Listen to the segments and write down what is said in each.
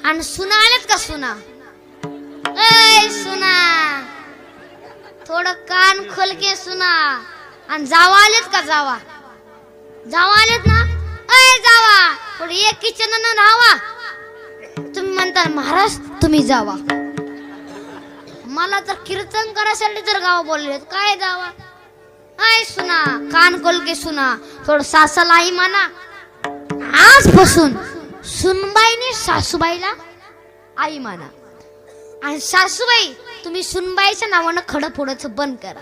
आणि सुना आलेत का सुना? ए सुना, थोडं कान खोल के सुना. आणि जावा आलेत का? जावा जावा आलेत ना? ए जावा, थोडं एक किचन न राहावा. तुम्ही म्हणता महाराज तुम्ही जावा. मला तर कीर्तन करायसाठी तर गाव बोललेत, काय जावा? ऐ सुना, कान खोल के सुना, थोडं सासाला आई म्हणा. आजपासून सुनबाईने सासूबाईला आई म्हणा. आणि सासूबाई तुम्ही सुनबाईच्या नावानं खडं फोडायचं बंद करा.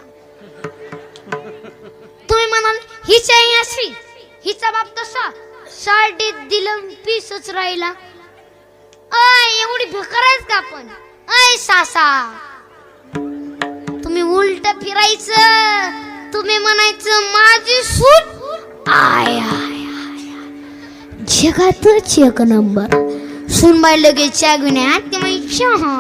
तुम्ही म्हणाल हिची आई अशी, हिचा बाप तसा, साडीत दिलं पीसच राहिला. एवढी भकरायच का आपण? ऐ सासा, तुम्ही उलट फिरायचं. तुम्ही म्हणायचं माझी सून आय आय जगातच एक नंबर. सुनबाई लगेच चहा घेऊन आत चहा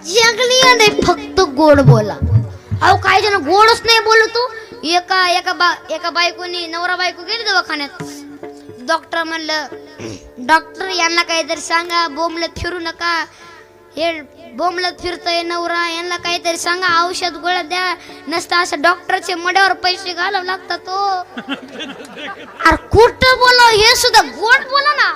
जगली नाही, फक्त गोड बोला. अहो काही जण गोडच नाही बोलतो. एका बायकोनी नवरा बायको गेली दवाखान्यात. डॉक्टर म्हणलं डॉक्टर यांना काहीतरी सांगा, बोंबलत फिरू नका, हे बोंबलत फिरतोय नवरा, यांना काहीतरी सांगा, औषध गोळ्या द्या. नसतं असं डॉक्टरचे मड्यावर पैसे घालावं लागतात. तो अरे कुठं बोला, हे सुद्धा गोड बोला ना.